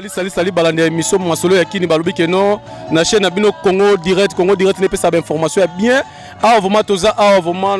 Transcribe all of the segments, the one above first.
Salut balandi émission masolo ya kini balobi keno na chaîne na bino Congo direct ne peut ça information bien ah vraiment toza ah vraiment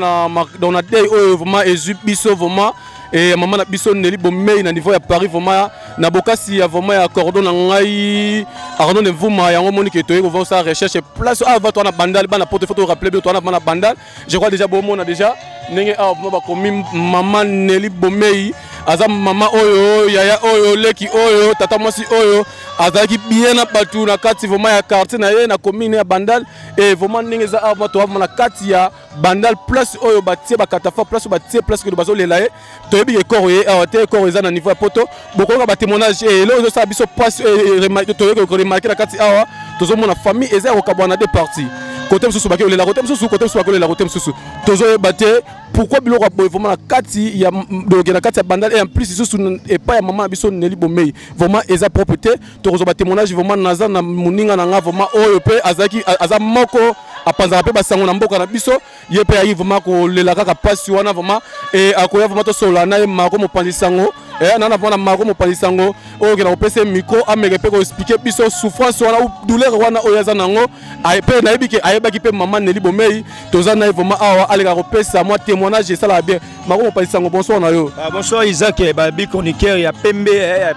dans na day oh vraiment ezubiso vraiment et maman na biso neli bomei na niveau ya Paris vraiment na bokasi ya vraiment ya cordon na ngai Arnaud ne vuma yango monique to yego va sa recherche place ah va toi na bandal bana porte photo rappeler bien toi na bandal je crois déjà bon on a déjà nenge ah ba komi maman neli bomei aza mama oyo yaya oyo leki oyo tata mwasi oyo azaki bien na batu na kati vraiment ya quartier na ye na commune ya Bandal et vraiment ninge za avant to na kati ya Bandal place oyo batie bakatafa place batie place que bazo lela ye to yebi ekoro ye awate ekoro eza na niveau ya poto bokoka ba témoignage et là ça biso passe remarquer to yeko remarquer na kati awa tozo mona famille eza ko kabwana de parties côté mususu baki olela côté mususu bakolela côté mususu tozo batie pourquoi biloko boy vraiment na kati ya donc na kati ya Bandal et en plus susu et pas ya maman biso neli bomei vraiment eza propreté tozo ba témoignage vraiment naza na muninga na nga vraiment oyo pe azaki aza moko apanza pe basango na mboka na biso ye pe ayi vraiment ko lela kaka pasi wana vraiment et akoya vraiment to sola na mako mopanzi sango et nana vona mako mopanzi sango oyo na opese micro ameke pe ko expliquer biso souffrance wana ou douleur wana oyo za nango ay pe na yebiki ayebaki pe maman neli bomei toza na vraiment awa aleka ko pesa moi témoignage ça la bien mako mopanzi sango bonsoir na yo bonsoir Isaac babi chroniqueur ya pembe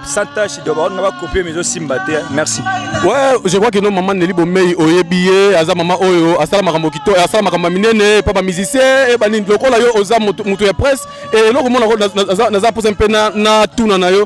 sans tâche de on va copier mais aussi mbaté merci ouais je crois que non maman neli bomei oyebiye aza maman oyo asala makambo kito asala makambo minene pa ba musicien e ba nini lokola yo oza mutu ya presse et loko mona naza poser mpe na tuna na yo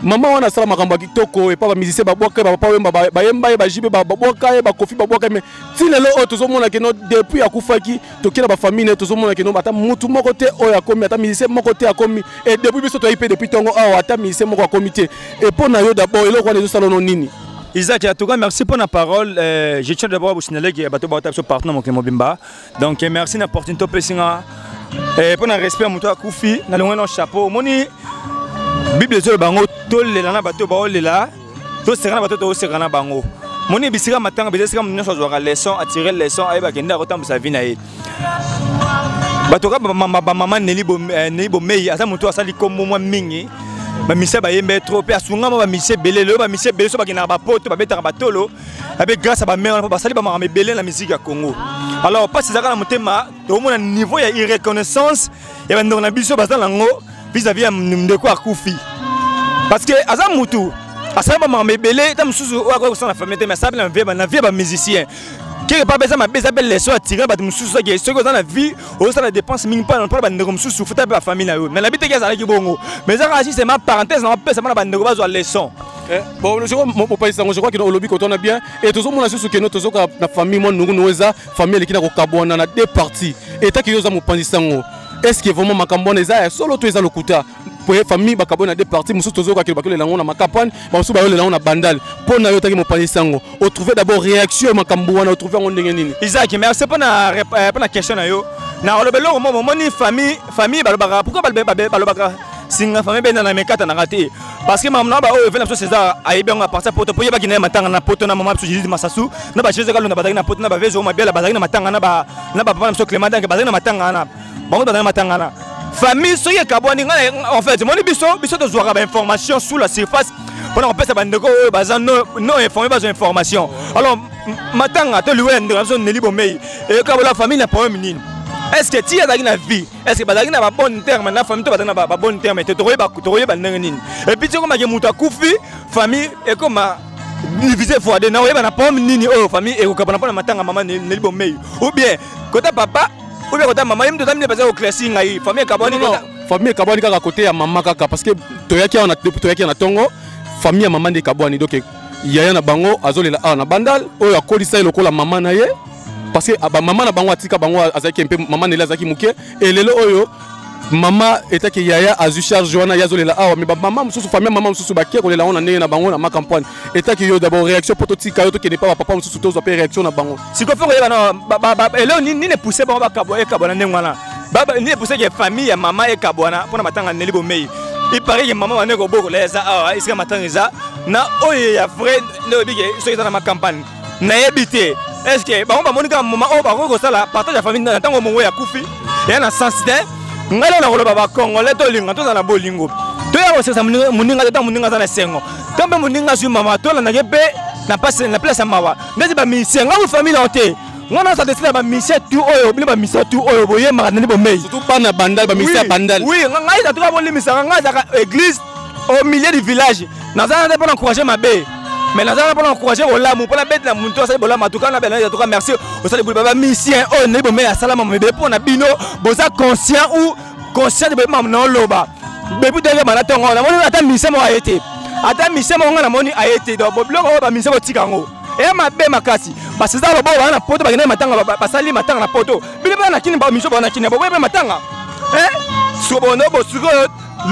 mama wana asala makambo kitoko e pa ba musicien ba boka ba papa wemba ba yemba ba jibe ba boka ba kofi ba boka mais tilelo o tozo mona ke no depuis akufaki tokela ba famille tozo mona ke no ata mutu moko te oyo akomi ata musicien moko te akomi et depuis biso to ipe depuis tongo awa ata musicien moko akomi te et pona yo d'abord eloko wana ezo sala no nini Isaac, en tout cas, merci pour la parole. Je tiens d'abord à vous signaler que votre partenaire Mokemobimba. Donc, merci d'apporter une top et pour le respect à mon Koufi, dans le chapeau. Moni, Bible de Bango, tout le lana bateau baole là, tout sera bateau tout sera bango. Moni bisira matin, bisira mon chose aura leçon, attirer leçon, aïe bagenda autant de sa vie naïe. Bateau maman Nelibo Mei, à ça mon tour à sali comme moi mingi. Ba mise ba yembe trop pe asunga ba mise belé le ba mise belé so ba kina ba poto ba beta ba tolo avec grâce à ba mère ba sali ba ma belé la musique à Congo. Alors pas ça na motema to mona niveau ya irreconnaissance et ba ndona biso ba lango vis-à-vis de quoi Koufi parce que aza mutu asa ba ma belé tam susu wa ko sa na famille mais ça na vie ba musicien qui n'est pas besoin de faire des leçons à tirer par des sous qui sont dans la vie ou ça la dépense minimum pas dans le comme sous foutre la famille là mais la vie est ça qui bon mais ça c'est ma parenthèse on peut ça m'a bande de base leçon bon je crois que dans le lobby quand on a bien et tout le monde a su que notre la famille moi nous famille qui n'a pas kabwana na deux parties et ta qui yoza mo pandisango est-ce que vraiment makambona eza solo to eza lokuta pour famille bakabona deux parties musu tozo ka bakole lango na makapane musu ba yole lango na Bandal pour na yo taki mo pandisango on trouver d'abord réaction makambo na trouver ngo ndenge nini Isaac merci pour na question na yo na olobelo mo moni famille balobaka pourquoi balobaka singa famille ben na mekata na raté parce que maman ba o vena so César ayebi nga partir poto poye ba kina matanga na poto na maman so Jésus Massasu na ba Jésus kalo na bataki na poto na ba vezo ma bela bataki na matanga na ba papa na so Clément donc bataki na matanga na bango bataki na matanga na famille so ye kabwani en fait moni biso to zoaka ba information sous la surface pendant on peut ça bandeko bazan non informé pas information alors matanga to liwe ndiraso neli bomei et ka la famille na problème nini est-ce que tu as la vie est-ce que bazaki na ba bon terme na famille to bazaki na ba bon terme to toye ba nini et puis tu comme que muta kufi famille et comme diviser fois de na oyeba na problème nini oh famille et ko kapana na matanga maman neli bomei ou bien côté papa ou bien côté maman yimto tamine baza au classing ngai famille kabwani kaka côté ya maman kaka parce que toyaki na tongo famille ya maman de kabwani donc yaya na bango azolela na Bandal oyo akolisa lokola maman na ye parce que maman na bango atika bango azaki mpe maman nela azaki muke et lelo oyo maman etaki yaya azu charge wana yazolela mais maman mususu famille maman mususu bakie kolela ona ndenge na bango na makampagne etaki yo d'abord réaction prototype kayo to kene pas papa mususu to zo pe réaction na bango si ko foko yeba no elo ni ne pousser bango bakabona ndenge wana baba ni pousser que famille ya maman e kabona pona matanga neli bomei il paraît que maman wane ko boko leza iska matanga za na oyo ya frère ne obige so eza na makampagne na yebité est-ce que bango ba monika maman o ba ko sala partage la famille na tango mongo ya kufi ya na sens de ngalo na koloba ba Congolais to linga to na bolingo to ya osesa muninga ta muninga za na sengo tambe muninga su mama to la na yebe na passe na place mawa ndezi ba misien nga famille ante ngana sa desila ba misien tu oyo bili ba misien tu oyo boye makana bo mei surtout pas na bandal ba misien bandal oui nga ita to ka boli misanga nga za église au milieu du village na za na pas encourager mabe mais na za pas encourager olamu pour la bête la muntu sa bola matuka na bela to ka merci au sala ba misien oyo ne bo mei asala mama pour na bino boza conscient ou conscient de ba na loba bebu de ba na tongo na moni ata misien mo ayete ata misien mo nga na moni ayete do bobloko ba misien bo tikango et ma be makasi ba César lobo wana poto ba kina matanga ba sali matanga na poto bile ba na kini ba misio ba na kini ba ba matanga so bono bo suko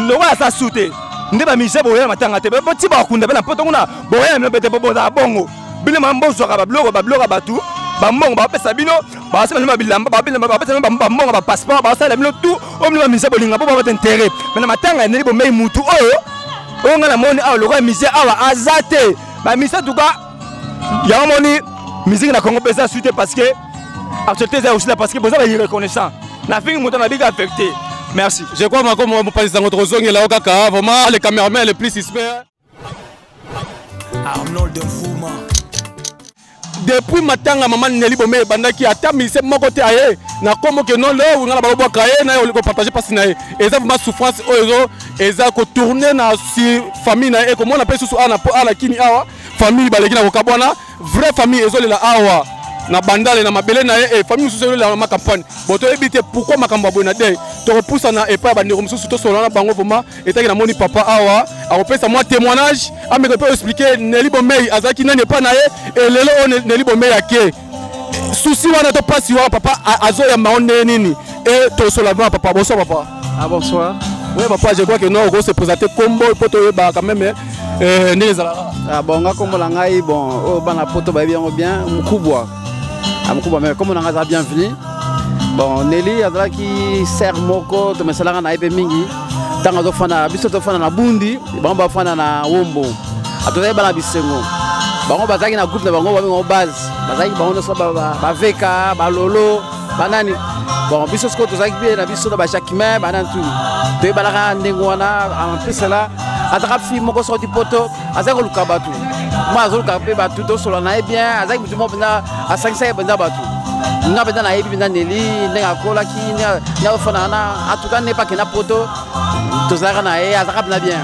lo wa sa sute nde ba misio bo ya matanga te bo ti ba kunda ba na poto nguna bo ya no bete bo za bongo bile ma mbozo ka ba bloko batu ba mongo ba pesa bino ba sa ma bilamba ba bilamba ba pesa ba mongo ba passeport ba sa la bino tout o mi ba misio bo linga bo ba intérêt mais na matanga ne bo mei mutu oyo nga na moni awa lo ka misio awa azate ba misio tuka ya moni musique na Congo pesa suite parce que actualité c'est aussi là parce que vous avez reconnaissant na fin montant na big affecté merci je crois ma comme mon pas dans notre zone là au kaka vraiment les caméramans les plus suspects Arnold Fuma depuis matanga maman Nelly Bomé bandaki ata mise moko te aye na komo ke non le ngala ba boka ye na yo ko partager parce na et ça vraiment souffrance oyo eza ko tourner na si famille na e comme on appelle sous ana po ala kini awa famille baleki na kokabwana vraie famille ezolela awa na bandale na mabele na e famille sous la ma campagne boto ebité pourquoi makambo abona de to repoussa na e pa bandeko mususu to solo na bango vraiment etaki na moni papa awa akopesa moi témoignage ameko peut expliquer Nelly Bomé azaki nani pa na e et lelo Nelly Bomé ake souci wana to pasi wa papa azo ya maonde nini et to solo na papa bonsoir papa. Ah bonsoir. Oui papa je crois que non on se présenter combo poto ba quand même ah bon nga kombo la ngai bon o bana poto ba bien mukubwa mukubwa mais comme on a bienvenue bon Nelly azalaki ser moko to mesala na ipe mingi tanga zo fana biso to fana na bundi bango ba fana na wombo atoza bana bisengo bango bazaki na groupe na bango ba base bazaki bango no so ba veka ba lolo banani bon biso sko to zaki bien na biso na ba chakime banani tout to balaka ndengo wana en plus là ataka fi moko sorti poto azako luka batu moi azoluka pe batu to solo na bien azaki mutu mo benda a 500 benda batu nga benda na yebi benda Nelly ndenga kola ki nya fana na atuka ne pa kena poto to zaka na e azaka benda bien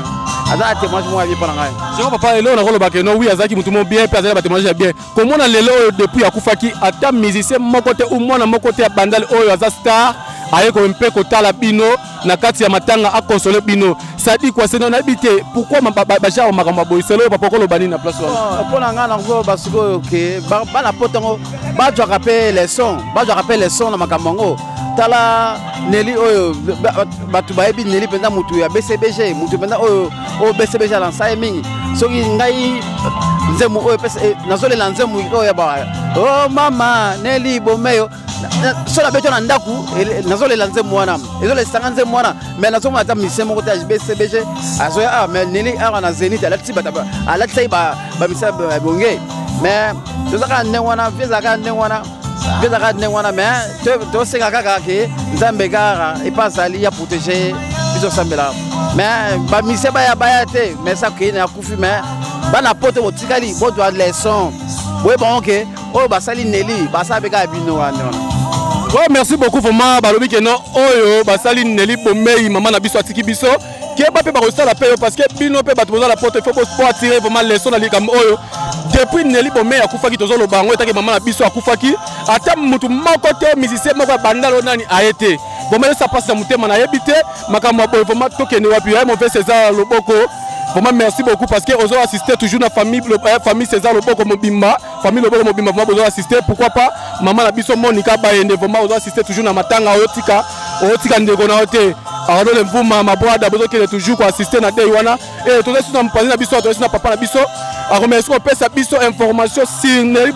azaka témoignage moi bien pendant ngai je crois papa lelo na kolo ba que non oui azaki mutu mo bien pe azaka ba témoignage bien comment na lelo depuis akufaki ata musicien moko te ou mwana moko te ya bandale oyo aza star aye ko mpe ko tala bino na kati ya matanga a consoler bino ça dit quoi c'est non habité pourquoi ba genre makambo boy selo papa ko lo bani na place wana pour nga na ngo basuko ke ba na potongo ba jo rappel les sons na makambo ngo tala Nelly oyo batu ba ebi Nelly penda mutu ya BCBG mutu penda oyo o BCBG la sa mingi soki ngai nzemu oyo pesa nazole la nzemu oyo ba oh mama Nelly Bomé so la beto na ndaku nazole la nzemu wana ezole sanga nzemu wana mais nazoma ata mise moko ta BCBG azoya mais Nelly ara na Zenith alati bataba alati ba misa bonge mais tozaka ndengwana vezaka ndengwana mais to senga kaka ke nzambe kaka et pas ali ya protéger biso sambela mais ba mise ba ya te mais ça ke na kufi mais bana poto botikali bo doit leçon boye bon ke o ba sali Nelly ba sa be ka bino wana. Oh, merci beaucoup vraiment balobi que non oyo basali Nelly Bomé maman na biso atiki biso ke ba pe ba ko la paix parce que bino pe ba to la porte il faut pour attirer vraiment leçon na likam oyo depuis Nelly Bomé akufaki tozo lo bango etaki maman na biso akufaki ata mutu moko te musicien moko bandalo nani aete Bomé ça passe na mutema na yebite makambo boy vraiment tokene wapi ya mon frère César Loboko vraiment merci beaucoup parce que ozo assister toujours na famille César Loboko Mobimba famille Loboko Mobimba vraiment ozo assister pourquoi pas maman na biso Monica Bayende vraiment ozo assister toujours na matanga otika ndeko na ote alors le mvuma mabwada bozo kele toujours ko assister na day wana et to laisse na mpazi na biso to laisse na papa na biso a remercier ko pesa biso information sur Nelly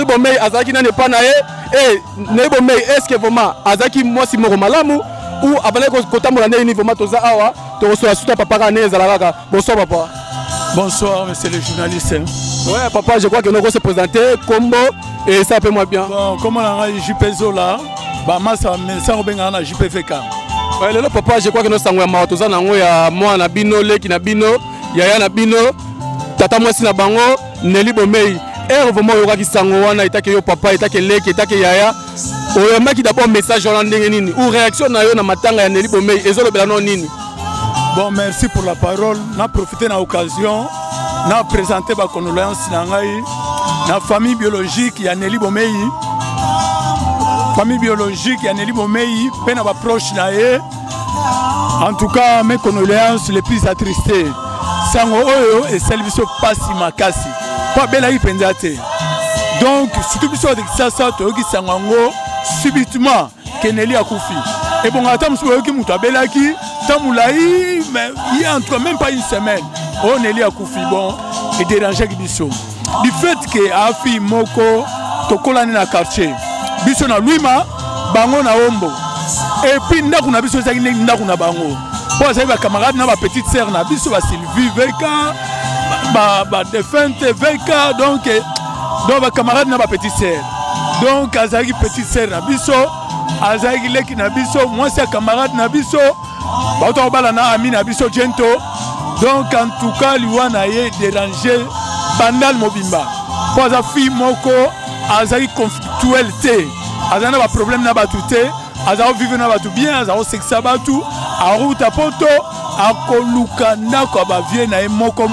Bomé azaki na ne pas na et Nelly Bomé est-ce que vraiment azaki moi si moko malamu ou abana ko kotambola na ni vraiment toza awa to reçoit suta papa ka neza la kaka bonsoir papa. Bonsoir monsieur le journaliste. Ouais papa je crois que nous allons se présenter combo et ça peut moi bien. Bon comment on a JP Zola ba massa mais ça obenga na JPVK. lelo papa je crois que nous sango ya matoza nango ya mwana bino leki na bino yaya na bino tata mwasi na bango Nelly Bomei vraiment yoka ki sango wana itake yo papa itake leki itake yaya oyamaki d'abord message wana ndenge nini ou réaction na yo na matanga ya Nelly Bomei ezolobela no nini? Bon, merci pour la parole. Na profité de l'occasion, na présenté ma condoléance na la famille biologique ya Nelly Bomei. Famille biologique ya Nelly Bomei, peine à proche na ye. En tout cas, mes condoléances les plus attristées. Sango oyo et service pasi makasi. Pas bela yi pendate. Donc, surtout biso de ça to ki sango subitement que Nelly a koufi. Et bon, attends, je suis muta belaki, tamoulaï, mais il y a en tout cas même pas une semaine. Oh, Nelly a koufi, bon, et dérangé biso. Du fait que Afi Moko, tokolani na quartier, biso na Luima, bango na Ombo. Et puis, ndaku na biso zaki ndaku na bango. Pour ça, ma camarade na ma petite sœur na biso ba Sylvie Veka, ba défunte Veka, donc ma camarade na ma petite sœur. Donc, azaki petite sœur na biso. Azaki leki na biso, moi c'est camarade na biso, bato bala na ami na biso Gento. Donc en tout cas liwana ye dérangé bandal mobimba. Pour sa fille moko azaki conflictualité. Azana ba problème na batu te, azao vivre na batu bien, azao sexa batu, a route poto, a koluka ndako ba vie na moko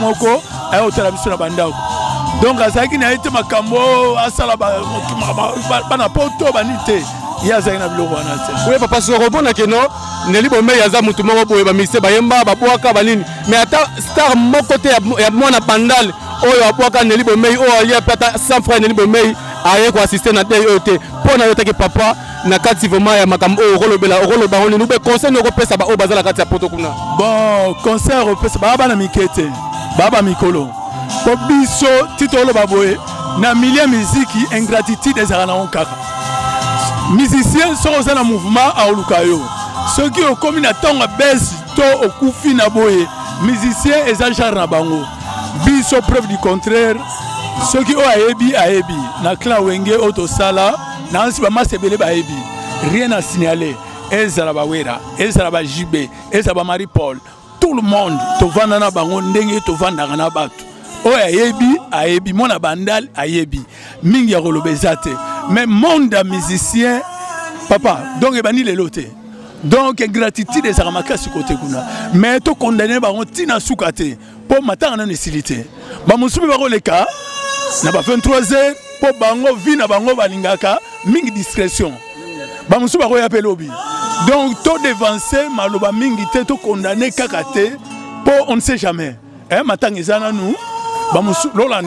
ayo tala biso na bandako. Donc azaki na été makambo asala ba na poto banite. Oui papa so robona que non Nelly Bomei yaza mutu moko boye ba mise ba yemba ba boaka ba nini mais ata star mon côté ya mwana bandal oyo aboaka Nelly Bomei o ya pata sans frère Nelly Bomei aye ko assister na day ote pona yo take papa na kati vraiment ya makambo o rolobela on nous be conseil no ko pesa ba o bazala kati ya poto kuna. Bon conseil o pesa ba na mikete baba mikolo ko biso titolo baboye na milieu musique ingratitude ezana on kaka. Musiciens sont dans un mouvement à Olukayo. Ceux qui ont commis la tongue à baisse, to au koufi na boye. Musiciens et agents na bango. Biso preuve du contraire. Ceux qui ont aebi. Na clan wenge autosala. Na ansi ba masebele ba aebi. Rien à signaler. Ezalaba wera. Ezalaba jibé. Ezalaba Marie-Paul. Tout le monde. To vanda na bango ndenge to vanda na batu. O aebi. Mona bandal aebi. Mingi ya kolobezate. Mais monde de musiciens, papa, donc il bani les lotés. Donc ingratitude des aramaka sur côté kuna. Mais to condamné ba on tina soukate pour matin en nécessité. Ba musubi ba le cas na ba 23h pour bango vi na bango balingaka mingi discrétion. Ba musubi ba ya pelobi. Donc to devancer maloba mingi te to condamné kakate pour on ne sait jamais. Hein matin ezana nous ba musubi lola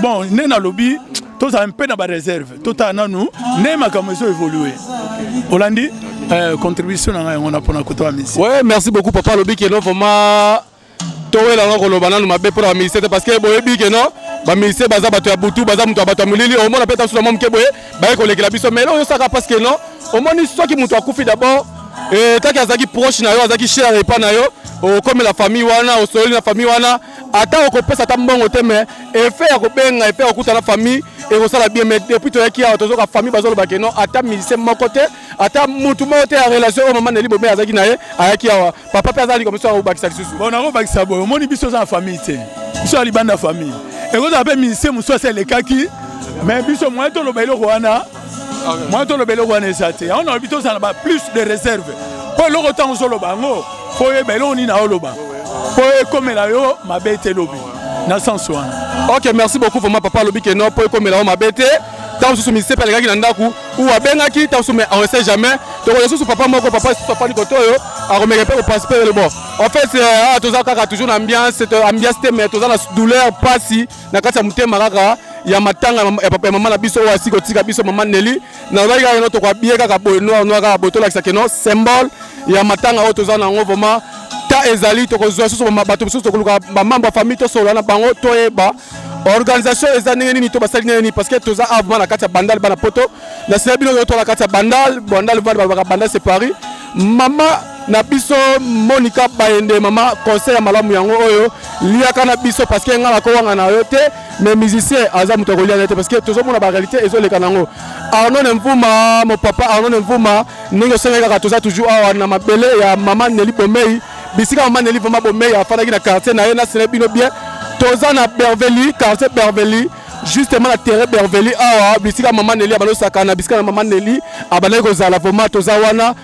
bon nena lobby. Tout ça un peu dans la réserve. Tout ça nous, n'est comme ça évolué. Hollandi, contribution on a pour notre côté. Ouais, merci beaucoup papa Lobi que non vraiment toi là on le banane m'a pour la ministère parce que boyebi que non, ba ministère baza bato ya butu baza muto bato mulili au moins on peut sur le monde que boye, ba ko lekela biso mais là on ça parce que non, au moins ni soit qui muto akufi d'abord et tant qu'azaki proche na yo azaki cher et pas na yo. Comme la famille wana au soli la famille wana ata okopesa ta mbongo te mais effet ya kobenga effet okuta la famille et osala bien mais depuis to yaki ya tozoka famille bazolo bakeno ata musicien moko te ata mutu moko te ya relation au moment Nelly Bomei azaki na ye ayaki awa papa pe azali comme ça au bakisa lisusu bon na bakisa boy moni biso za famille te biso ali banda famille et ko appelle musicien muso c'est le kaki mais biso moi to lo belo wana moi to lo belo wana ezate on a biso ça plus de réserve pour le temps solo bango pour beloni na oloba pour comme la yo ma bête lobi na sens wana. OK, merci beaucoup pour papa Lobi que non pour comme la ma bête tant sous ministère par les gars qui ndaku ou abengaki tant sous mais on sait jamais donc sous papa moko papa papa nikoto yo a remettre au passeport le bon en fait c'est tous ça toujours l'ambiance cette ambiance mais tous la douleur passi na kati ya mutema kaka ya matanga ya papa maman na biso wasi kotika biso maman Nelly na ba ga no to kwa bieka ka boy noir ka botola ça que non symbole ya matanga o tous na ngo vraiment ta ezali to ko zo so bato biso to koluka ba membre famille to solo na bango to eba organisation ezani nini to basali nini parce que toza avant la kati bandal bana poto na sebino to la kati bandal va bandal c'est Paris maman na biso Monica Bayende mama conseil ya malamu yango oyo liaka na biso parce que ngala ko wanga na yo te mais musicien aza muto ko liana te parce que tozo mona ba réalité ezoleka nango Arnaud Mvuma mon papa Arnaud Mvuma ningo senga ka toza toujours awa na mabele ya mama Nelly Bomei bisika mama Nelly Bomei Bomei afana ki na quartier na ye na sele bino bien toza na Berveli quartier Berveli justement la terre Berveli awa bisika mama Nelly abalo sakana bisika mama Nelly abana ko zala vraiment toza wana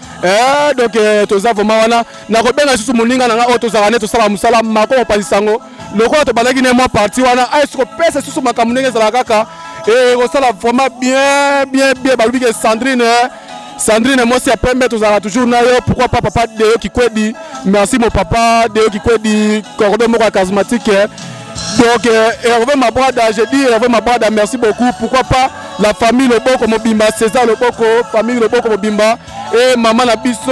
donc toza vraiment wana na ko benga susu muninga na nga toza wana tosala musala mako opalisango loko to balaki ne moi parti wana est-ce que pèse susu makamunenge zala kaka ko sala vraiment bien balubi que Sandrine moi c'est après mettre toza toujours na yo pourquoi pas papa Deo Kikwedi merci mon papa Deo Kikwedi cordon moko charismatique. Donc, Hervé Mabrada, j'ai dit Hervé Mabrada, merci beaucoup. Pourquoi pas la famille Loboko Mobimba, César Loboko, famille Loboko Mobimba, et maman Nabiso,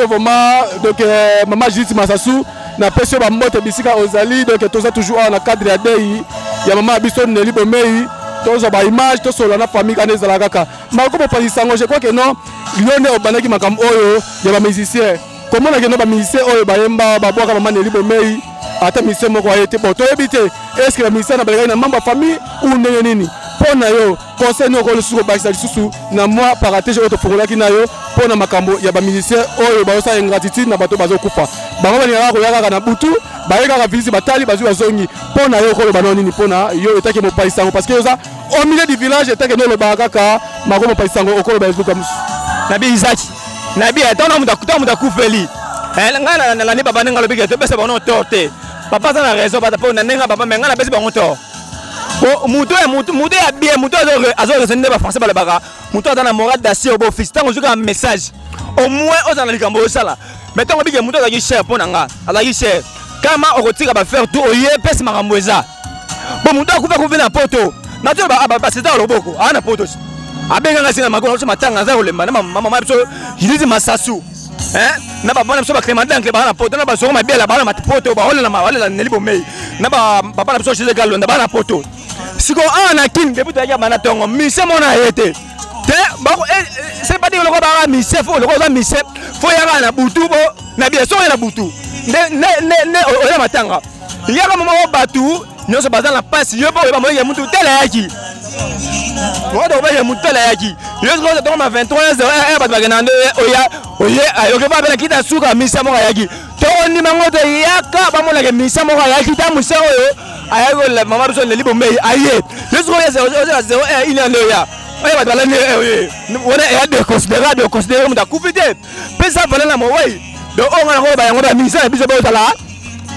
vraiment, donc maman Jiti Massassou, na pêché ma moto Bissika Ozali, donc tout ça toujours en cadre de Dei, il y a maman Nabiso Nelly Bomei, tout ça par image, tout ça la famille Kanez Zalagaka. Malgré mon parisango, je crois que non, Lionel Obanaki Makam Oyo, il y a ma musicien. Comment on a gagné ma musicien Oyo, Bayemba, Baboka, maman Nelly Bomei. Ata mission moko ayete bon to ebité est-ce que la mission na balaka na membre famille ou ndenge nini pona yo conseil no ko lusuko bakisa lisusu na moi paratage auto fongolaki na yo pona makambo ya ba musicien oyo ba osa ingratitude na bato bazo kufa bango bani yaka koyaka na butu bayeka ka visite batali bazu bazongi pona yo ko ba noni pona yo etake mo paisango parce que ça au milieu du village etake no le bakaka mako mo paisango okolo ba ezuka musu nabi Isaac nabi atona muta kufeli ngana na lani baba nenga lobiki to pesa bono torte papa ça na raison papa on nenga papa mais ngana pesa bango to muto ya bien muto azo resende ba français ba le baka muto atana moral d'acier au beau fils tango juka message au moins ozana likambo sala mais tango biki muto azaki cher pona nga azaki cher kama okotika ba faire tout oye pesa makambo eza bon muto akufa na poto na to ba c'est ça loboko ana poto abenga ngasi na makolo so matanga za kolemba na mama biso Jiti Massassou na ba bana biso ba Clément Danke ba na poto na ba soko mabela ba na poto ba holela Nelly Bomei na ba papa na biso José Gallo na ba na poto siko ana kin debuta ya bana tongo mise mona yete te ba c'est pas dire le ko ba mise fo le ko za mise fo ya na butu bo na bien so na butu ne o matanga ya ka mama batu nyoso baza na passe yo ba mo ya mutu tele yaki Wado ba mutala yaki. Yesko to ma 23h ba bagana oya ayoke ba bela kita suka misa mo yaki. To ni mangoto yaka ba mo la misa mo yaki ta musa oyo. Ayago la mama biso Nelly Bomei aye. Yesko ya 0 il en ya. Oya ba bala ne oye. Wona ya de considérer muta kupite. Pesa bala na mo wai. Do onga ko ba yango ba misa biso ba tala.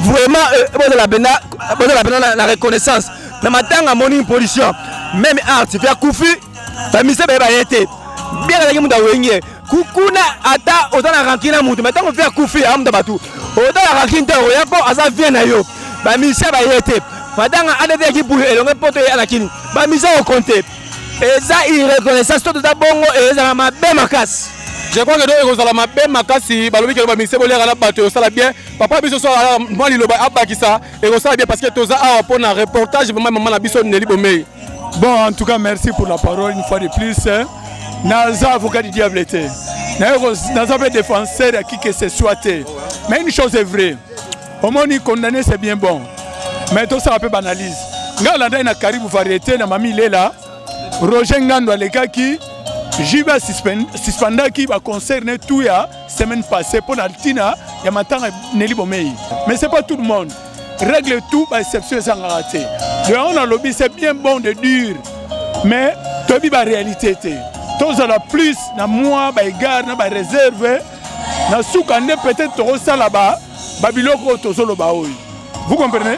Vraiment bo la bena la reconnaissance. Na matanga moni position. Même art tu fais koufi ba mise ba yete bien la muda wenge kukuna ata otana rankina mutu mais tant on fait koufi amda batu otana rankinta oyako aza vient na yo ba mise ba yete madanga adete ki pour elonge poto ya lakini ba mise au compter et ça il reconnaissance tout ça bongo et ça ma be makas je crois que donc ozala mabe makasi balobi ke ba mise bolera na bato osala bien papa biso so moi liloba abakisa et osala bien parce que toza awa pona reportage maman na biso Nelly Bomei. Bon, en tout cas, merci pour la parole une fois de plus. Naza avocat du diable était. Naza défenseur à qui que ce soit. Mais une chose est vraie. Au moins, condamné, c'est bien bon. Mais tout ça, un peu banalise. Ngalanda na Caribou variété, na mami Lela, Roger Ngando les gars qui Jiba suspenda qui va concerner tout la semaine passée pour l'altina, il y a maintenant Nelly Bomei. Mais c'est pas tout le monde. Règle tout, par exception sans rater. On a lobby, c'est bien bon de dire, mais tu as vu la réalité. Tous à la plus, na moi, na égard, na réserve, na soukane peut-être tout ça là-bas, babiloko tozo lo baoui. Vous comprenez?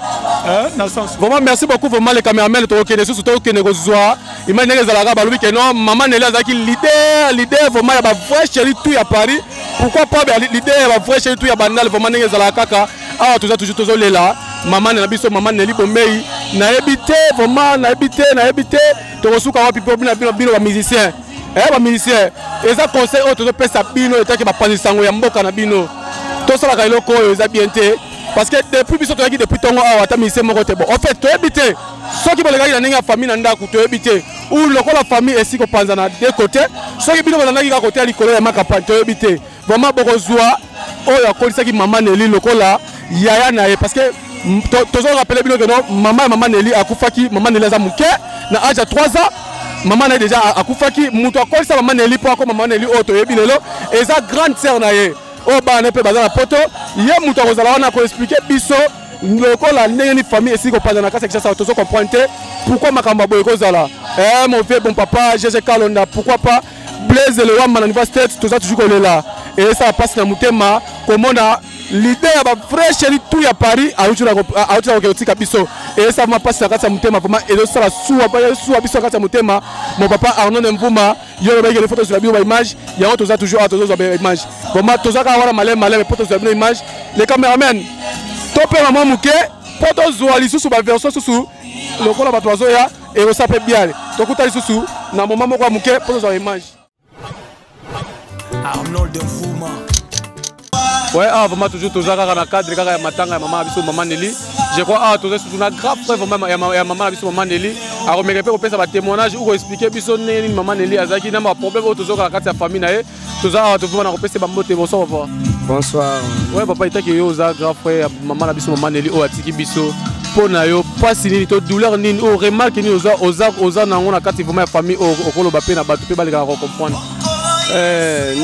Dans le sens. Vraiment, merci beaucoup vraiment les caméramans, les toqués, les sous-toqués, les gozois. Imaginez les alagas, baloubi que non, maman Nelly Azaki leader, vraiment, il y a une vraie chérie tout à Paris. Pourquoi pas leader, il y a une vraie chérie tout à Bandal, vraiment, les alagas. Ah, tout ça, toujours là. Maman Nabiso, maman Nelly Bomei. Na habité, vraiment, na habité. Tu reçois quand tu peux bien un musicien. Un musicien. Et ça conseille autre de faire sa bino, et que ma panne sango ya mboka na bino. Tout ça, la kailoko, ils ont bien été. Parce que depuis biso toyaki depuis tongo awa ta musicien moko te bon. En fait, tu habité. Ceux qui veulent gagner na famille nanda ku tu habité. Ou le la famille est si ko panza na deux côtés. Ceux qui bino na ngi ka côté à likolo ya makapan tu habité. vraiment bokozwa oyo akolisaki maman Nelly lokola yaya na ye parce que toujours rappeler bino que non maman Nelly akufaki maman Nelly aza muke na âge à 3 ans maman Nelly déjà akufaki muto akolisa maman Nelly po akoma maman Nelly oto yebi lelo eza grande sœur na ye o bana pe baza na poto ye muto akozala wana ko expliquer biso lokola ndenge ni famille esi ko panda na kasa ça toujours comprendre pourquoi makambo boye kozala mon vieux bon papa GG Kalonda pourquoi pas Blaise le Wamba na université tout ça toujours kolela et ça passe na mutema komona l'idée ya ba vrai chéri tout ya Paris autula ko tika biso et ça m'a passé na kasa mutema vraiment et ça la suwa biso kasa mutema mon papa Arnaud Mvuma yo ba les photos sur la bio ba image ya to ça toujours to ba image vraiment to ça ka wala malé photos sur la image les caméramans topé maman muke poto zoali susu ba version susu lokola ba toazo ya et on s'appelle bien to kuta susu na maman moko muke poto sur image. Arnaud Mvuma. Ouais, vraiment toujours dans le cadre de matanga maman biso maman Nelly. Je crois toujours sous un grave frère vraiment ya maman biso maman Nelly. A remercier pour faire sa témoignage ou expliquer biso neni maman Nelly azaki na ma problème toujours dans la famille na ye. Toujours toujours na repasser ba mbote bonsoir papa. Bonsoir. Ouais papa itaki yo za grand frère maman biso maman Nelly o atiki biso. Pona yo pas nini to douleur nini o remarque ni oza na ngona kati vraiment ya famille o kolo ba pe na batu pe ba leka comprendre.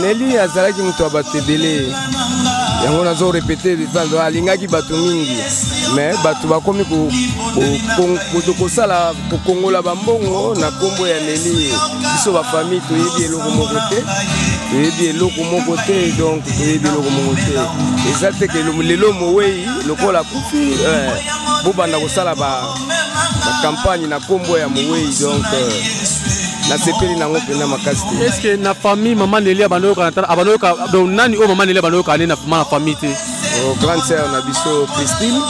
Nelly azalaki mutu abatu ebele yango nazo répéter bifando alingaki batu mingi mais batu bakomi kosala kokongola bambongo na kombo ya Nelly biso ba famille toyebi eloko moko te donc toyebi eloko moko te eza te ke lelo mowei lokola kufi bobanda kosala ba campagne na kombo ya mowei donc na sepeli nango pena makasi te. Est-ce que na famille maman Nelly abanoka donc nani o maman Nelly abanoka na famille te? Grande sœur na biso Christine,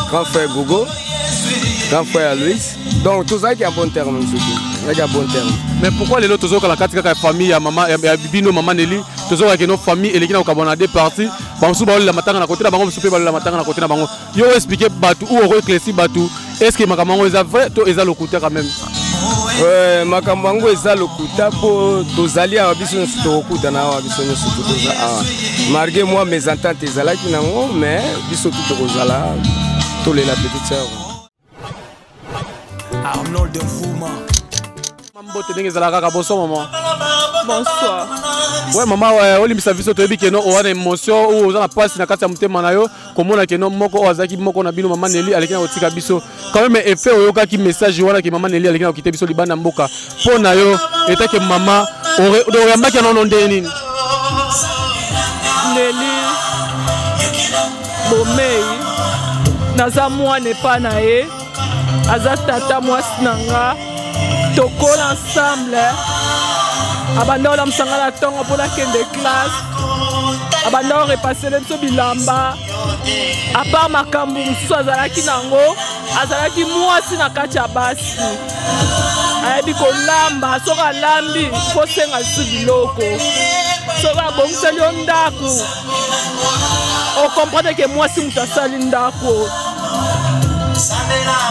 grand frère Gogo, grand frère Louis. Donc tout ça qui est en bon terme mais pourquoi les autres ont la katika famille ya maman ya bibino maman Nelly toujours avec nos familles et les gens au deux parties bansu ba la matanga na côté na bango souper ba la matanga na côté na bango yo expliquer batu ou reclasser batu est-ce que makambo eza vrai to eza lokuta quand même? makambo yango eza lokuta po tozali awa biso nyonso tokokuta na awa biso nyonso toza awa malgré moi mes ententes ezalaki nango mais biso tu tokozala tolela petite sœur. Arnaud Mvuma. Bonsoir maman. Bonsoir. Ouais maman olimbisa biso toyebi ke no owana émotion ou oza na passe na kati ya mutema na yo komona ke no moko ozaki moko na bino maman Nelly aleki na kotika biso quand même effet oyokaki message wana ke maman Nelly aleki na kokite biso libanda mboka po na yo etake maman oyambaki nono nde nini? Nelly bomei naza mwana epa na ye aza tata mwasi na nga tokola ensemble abanda olamusanga na ntongo mpona kende classe abanda orepasele biso bilamba apart makambo mosusu azalaki nango azalaki mwasi na kati ya basi ayebi kolamba soki alambi fosenga lisu biloko soki abongiseli yo ndako okomprendre ke mwasi moto asali ndako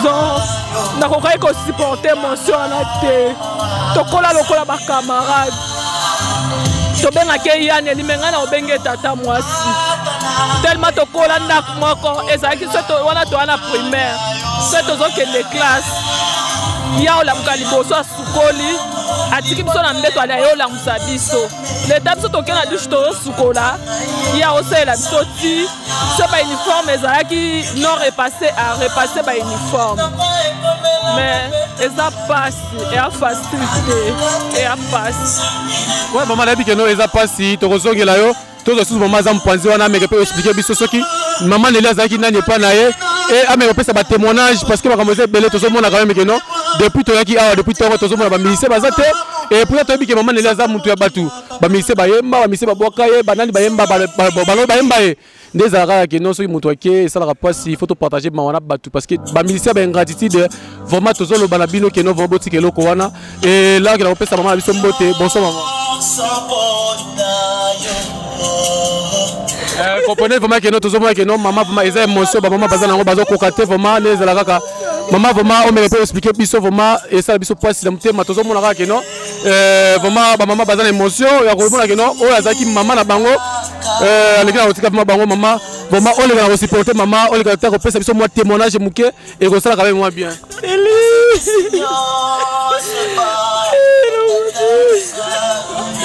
donc nakokaki kosupporte émotion wana te tokola lokola bakamarade tobengaki eyane limenga na obenge tata mwasi tellement tokola ndako moko ezalaki so wana towana primaire so tozokende classe ya olamuka liboso asukoli atiki biso na mbeto ali aye olamusa biso leta biso toke na dushe tozosukola ya osalela biso ti so bauniforme ezalaki non repasse a repasse bauniforme mais eza pasi eya facilité eya pasi. Ouais maman nayebi ke no eza pasi tokozongela yo tozosusu mama aza mopanzi wana ameke mpe expliquer biso soki maman Nelly azalaki nani epa na ye et ameke opesa batémoignage parce que makambo eza ebele tozomona quand même ke no depuis toyaki awa depuis ntongo tozomona bamilisien baza te et pourtant toyebi ke maman Nelly aza mutu ya batu bamilisien bayemba bamilisien babwaka ye banani bayemba bango bayemba ye nde ezalaka ya ke no soki mutu ake esalaka mpasi il faut topartage mawana batu parce que bamilisien baingratitude vraiment tozoloba na bino ke no vraiment botika eloko wana et là kena kopesa mama na biso mbote bonsoir maman. Comprenez vraiment que nous tous que non maman vraiment ils émotion ba maman bazana ngo bazo kokate vraiment les la kaka maman vraiment on me peut expliquer biso vraiment et ça biso passe dans mutema tozo mona ka que non vraiment ba maman bazana émotion ya ko mona que non o azaki maman na bango aleki na otika bango maman vraiment on les va supporter maman on les va faire biso moi témoignage muke et ko sala quand même moi bien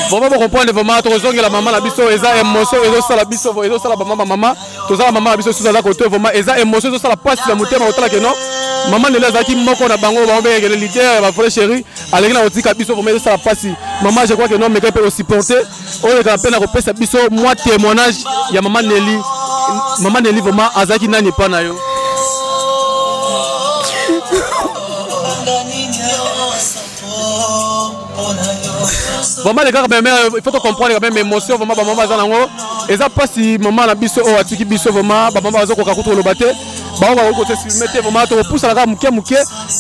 vraiment vous comprenez vraiment tozongela maman na biso eza émotion ezo sala biso ezo sala maman tozala maman na biso sous za côté vraiment eza émotion ezo sala passe na mutema otala que non maman ne les aki moko na bango ba obé le leader ba frère chéri aleki na otika biso vraiment ezo sala passe maman je crois que non mais peut supporter on les va peine repesa biso moi témoignage ya maman Nelly vraiment azaki nani pa na yo vraiment les gars il faut comprendre quand même émotion vraiment ba maman zanango eza pasi maman na biso o atiki biso vraiment ba maman bazo koka kutu lobate ba ba ko te filmer vraiment to pousse la muke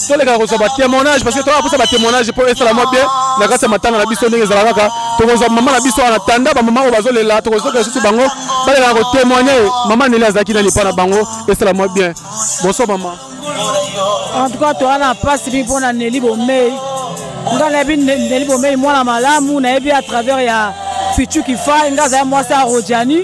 to les gars ko ba témoignage parce que to pousse ba témoignage pour esa la moi bien la grâce matana na biso ndenge zala kaka to ko maman na biso ana tanda ba maman o bazo lela to ko so ke bango ba les gars ko témoigner maman Nelly azaki na lipa na bango esa la moi bien bonsoir maman en tout cas to ana passe bien pour na Nelly Bomei ngana bi Nelly Bomei mwana malamu na ebi à travers ya Pichu Kifa ngaza moi ça Rodiani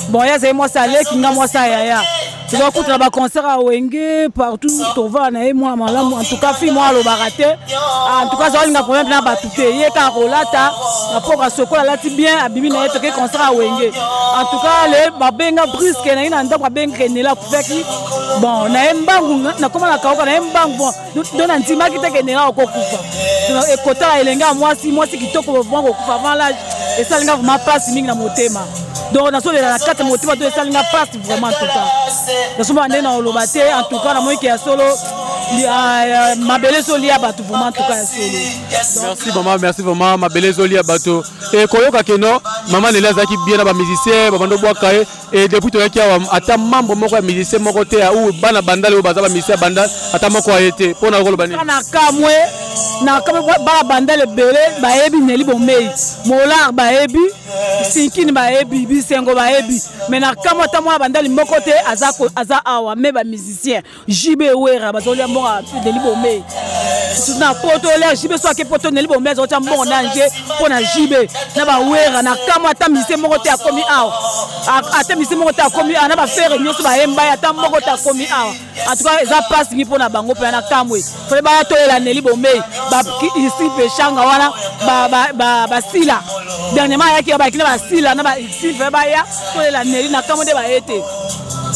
bon ya c'est moi ça Leki nga moi ça Yaya tu vas écouter ba concert à Wenge partout to va na moi malamu en tout cas fi moi lo baraté en tout cas ça nga problème na batute ye ka rolata na poka sokola lati bien abimi na etoke concert à Wenge en tout cas le babenga brisque na ina ndako benga ne la kufeki bon na embangu na koma na kaoka na embangu bon dona ntima kiteke ne la okokufa e kota elenga moi si kitoko bon kokufa avant l'âge et ça linga vraiment passe mingi na motema donc na so la carte motema to ça linga passe vraiment tout temps na so bande na olobate en tout cas na moi qui a solo mabele soli ya bato vraiment en tout cas solo merci maman merci vraiment mabele soli ya bato et koyoka keno maman Nelly azaki bien na ba musicien ba bando boaka et depuis to yaki ata membre moko ya musicien moko te ou bana bandale ou baza ba musicien bandale ata moko a été pona ko lobani na kamwe na kamwe ba bandale bele ba yebi Nelly Bomei molar ba yebi sinkini ba yebi bisengo ba yebi mais na kamwe ata mwa bandale moko te aza awa me ba musicien jibe wera bazolia mbonga Nelly Bomei na poto le jibe so ke poto Nelly Bomei zo cha mbonga danger pona jibe na ba wera na kamwe ata musicien moko te akomi awa ata musicien moko te akomi awa na ba faire nyoso ba yemba ata moko te akomi awa en tout cas eza passe ngi pona bango pe na kamwe fele ba to la Nelly Bomei ba ici pe changa wana ba sila dernièrement yaki ba kina ba sila na ba ici fe ba ya to la Nelly na kamwe de ba été.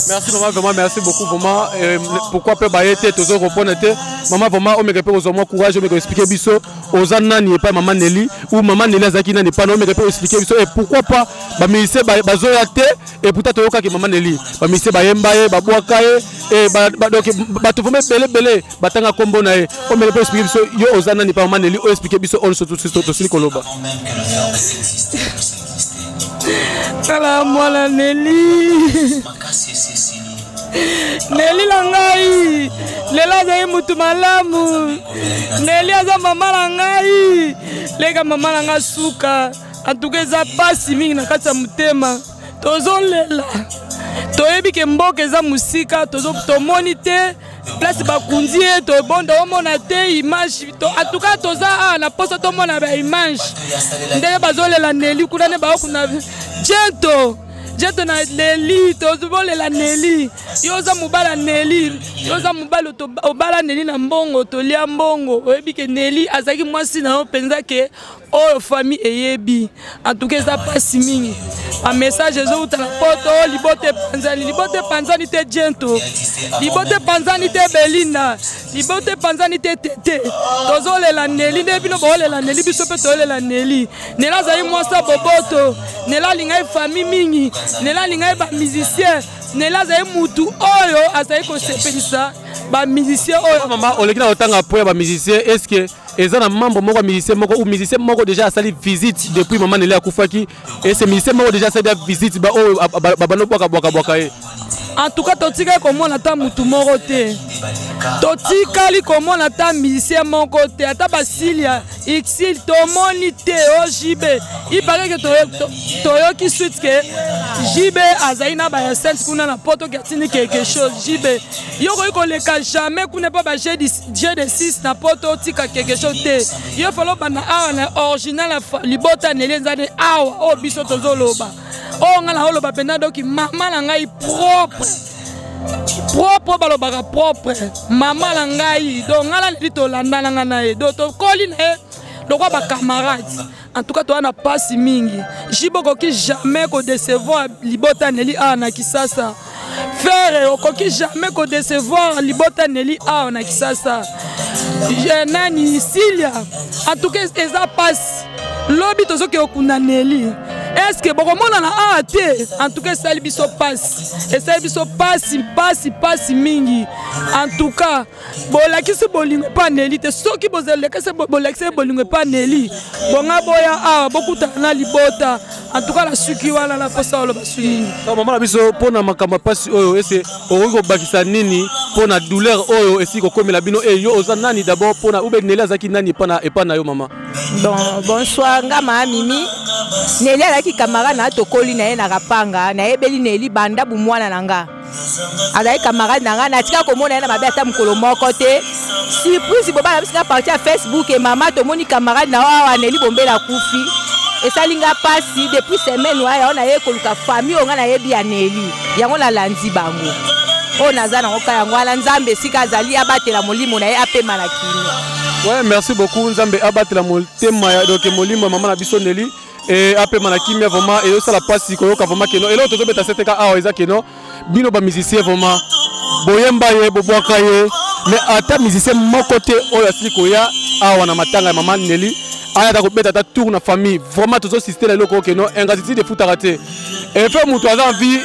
Merci maman, vraiment merci beaucoup vraiment. Pourquoi peut bailler toujours répondre maman vraiment on me répète aux hommes courage on me expliquer biso aux anna n'est pas maman Nelly ou maman Nelly azaki na n'est pas non me répète expliquer biso et pourquoi pas ba ministère ba zoyate et pourtant to yoka que maman Nelly ba ministère ba yembaye ba boakaye et ba donc ba to vraiment belé ba tanga kombo na on me répète expliquer biso yo aux anna n'est pas maman Nelly on expliquer biso on surtout to koloba. Salam ala Nelly. Nelly langai. Lela zai mutu malamu. Nelly aza mama langai. Lega mama langa suka. Antukeza pasi mingi na kati ya mutema. Tozon lela. Toyebi ke mboka eza musika. Tomoni te. Place bakundie to bonda omona te image to atuka toza na posa to mona ba image ndenge bazolela Nelly kuna ne ba kuna Jeto na Nelly tozolela Nelly yoza mubala Nelly yoza mubalo to obala Nelly na mbongo to lia mbongo oyebi ke Nelly azaki mwasi na openza ke o famille eyebi en tout cas ça passe mingi un message zo utana poto libote panzani te Jento libote panzani te Belinda libote panzani te Tete tozolela Nelly ne bino bolela Nelly biso pe tolela Nelly nela zai mwasa boboto nela lingai famille mingi nela lingai ba musicien nela zai mutu oyo azai ko sepelisa ba musicien oyo maman olekina otanga po ba musicien est-ce que et un membre moko musicien moko ou musicien moko déjà a sali visite depuis maman Nelly akufaki et ces musiciens moko déjà sali visite ba bano boka En tout cas, totika comment on attend mutu moko te. Totika li comment on attend musicien mon côté. Ata basilia Xil tomoni te o JB. Il paraît que toyo qui suite que JB azaina ba sense kuna na poto gatini quelque chose. JB yo ko le ka jamais kuna pas ba G de 6 na poto tika quelque chose te. Yo falo bana na original libota nelenzane awa o biso tozoloba. Oh ngala holo pena doki mama na ngai propre balobaka propre mama na ngai donc ngala lito landa na ngai do to koli na lokwa ba camarades en tout cas toi na passe mingi jiboko ki jamais ko décevoir libota neli na kisasa frère okoki jamais ko décevoir libota neli na kisasa nani Silia en tout cas eza passe lobi tozoki okuna neli. Est-ce que beaucoup de gens ont en tout cas ça biso passe et ça biso passe mingi en tout cas bola ki se bolingo pa neli te soki bozele ke se bola ki se bolingo pa neli bonga boya beaucoup na libota en tout cas la suki wala la posa lo basuni maman biso pona makamba passe oyo ese oyo bakisa nini pona douleur oyo esi ko komela bino yo oza nani d'abord pona ube neli azaki nani epana yo maman. Bonsoir ngama mimi neli ki camarade na tokoli na ye na kapanga na ebeli neli banda bu mwana nanga azai camarade nanga na tika komona na mabe ata mukolo moko te surprise boba na bisika parti à Facebook et maman to moni camarade na wa neli bombela kufi esalinga pasi depuis semaine wa na ye koluka famille onga na yebi ya neli yango na landi bango o naza na oka yango ala nzambe sika azali abatela molimo na ye apema na kini. Ouais, merci beaucoup nzambe abatela molimo donc molimo maman na biso neli et après manakimia vraiment et ça la passe koyoka vraiment keno et l'autre tobeta cette ka awa eza keno bino ba musicien vraiment boyemba ye bobwaka ye mais ata musicien moko te oyo asili koya awa na matanga ya maman Neli aya ta kobeta ta tour na famille vraiment tozo système loko keno ingratitude de futa raté et fait mutu aza envie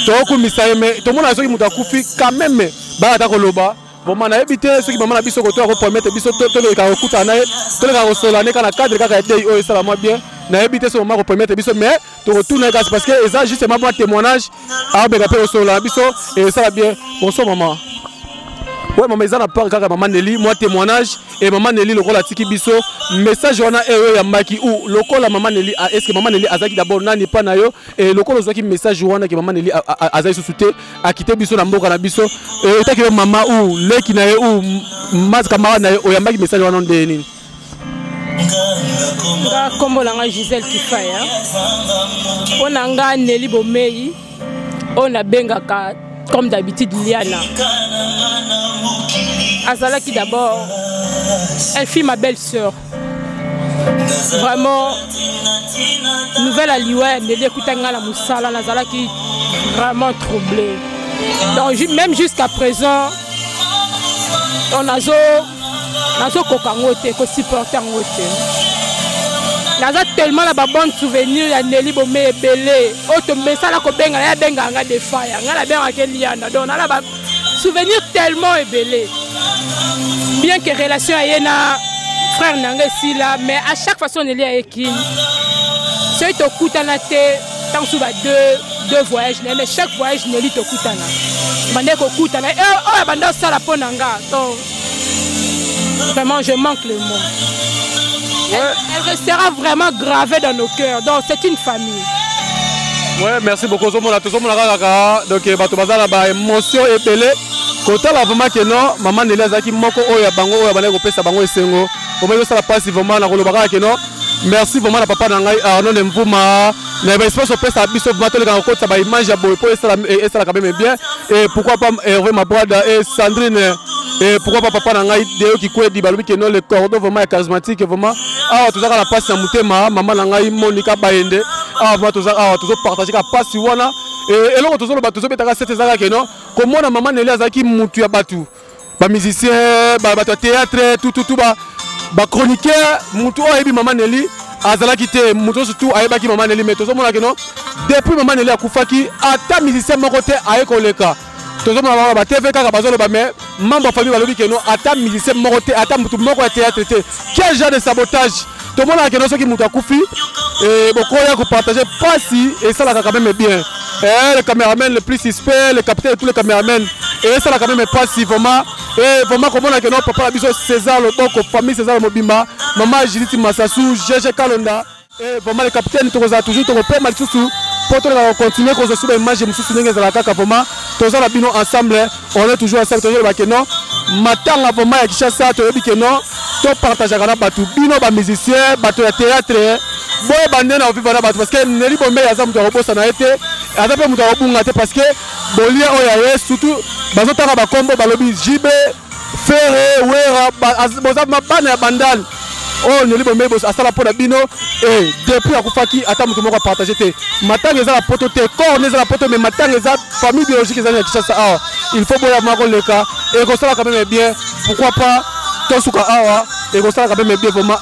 to ko misaye mais to mona soki mutu akufi quand même ba ta koloba vraiment na ebité soki maman na biso ko to ko promettre biso to le ka okuta na to le ka ko sola ne kana cadre kaka ete oyo ça moi bien na ebité so maman ko promettre biso mais to retourner parce que ça justement moi témoignage a be ka pe sola biso et ça va bien bonsoir maman. Ouais maman ils en a parlé kaka maman Neli moi témoignage et maman Neli le rôle a tiki biso message on a ya maki ou le col maman Neli est-ce que maman Neli azaki d'abord nani pas na yo et le col ozaki message on a que maman Neli azaki souté a quitté biso na mboka na biso et ta que maman ou le qui na yo ou mas camarade na yo ya maki message on a ndeni nga kombo langa Gisèle Kifaya on a nga Neli Bomei on a bengaka comme d'habitude Liana. Azalaki d'abord, elle fut ma belle-sœur. Vraiment, nouvelle alliée, Neli Koutanga la Moussala, Azalaki vraiment troublé. Donc même jusqu'à présent, on a kokangote, ko supporter ngote. Naza tellement la bonne souvenir ya Neli Bomei belé auto mesala ko benga ya benga nga de faya nga la benga ke Liana donc na la souvenir tellement belé bien que relation ayena frère nanga si là mais à chaque façon Neli ayeki c'est to kutana te tant sous deux voyages mais chaque voyage Neli to kutana bande ko kutana oh bande ça la ponanga donc vraiment je manque le mot. Elle restera vraiment gravée dans nos cœurs. Donc c'est une famille. Ouais, merci beaucoup. Donc bato bazala ba émotion epelé. Kota la vraiment que non, maman Neli azaki moko oya bango oya bana ko pesa bango esengo. Omeyo ça la passe vraiment na kolobaka que non. Merci vraiment na papa na ngai Arnaud Mvuma. Na ba espace pesa biso vraiment toleka ko kota ba image ya boy pour ça la quand même bien et pourquoi pas Hervé Mabrada et Sandrine. Et pourquoi pas papa nangai Deo qui couait di balubi que non le cordon vraiment charismatique vraiment ah tout ça la passe na mutema maman nangai Monica Baende ah vraiment tout ça partager la passe wana et là tout ça le bateau betaka cette zaka que non comment na maman Neli azaki mutu ya batu ba musicien ba théâtre tout ba chroniqueur mutu oyebi maman Neli azalaki te mutu surtout ayebaki maman Neli mais tout ça mona que non depuis maman Neli akufaki ata musicien moko te ayekoleka tout ça mona ba TV kaka bazolo ba mais membre famille balobi que non ata musicien moko te ata mutu moko ya théâtre te quel genre de sabotage tout le monde a que non ce qui mutu akufi et beaucoup ya ko partager pas si et ça la quand même bien le caméraman le plus suspect, le capitaine de tous les caméramans. Et ça, là, quand même, pas si vraiment. Et vraiment, comme on a que notre papa, la biso César Loboko, famille César Mobimba, maman Judith Massassou, GG Kalonda. Et vraiment, le capitaine, tu as toujours ton père Malchoussou. Pour continuer, qu'on se souvient, image, je me souviens de la caca, vraiment. Tous les bino ensemble, on est toujours ensemble, toujours le non. Matin, vraiment, il y a Kishasa, tu as dit que non. Tu partages avec Batou, bino, ba musicien, Batou, la théâtre. Bon, bandena au vivre parce que Nelly Bomé, il y a un robot, ça n'a été. Et après, il y a un parce que Bolia, il y a surtout, Bazota, Bakombo, Balobi, Jibé, Ferré, Wera, Bozama, Bana, Bandal. Oh, Nelly Bomé, Asala Pola Bino. Et depuis à Koufaki, attends, je vais partager. Matin, il y a la pote, corps, il y a la pote, mais matin, il y a la famille biologique, il faut boire le cas. Et comme ça, quand même, bien. Pourquoi pas, Tosuka Awa, et comme ça, quand même, bien, vraiment,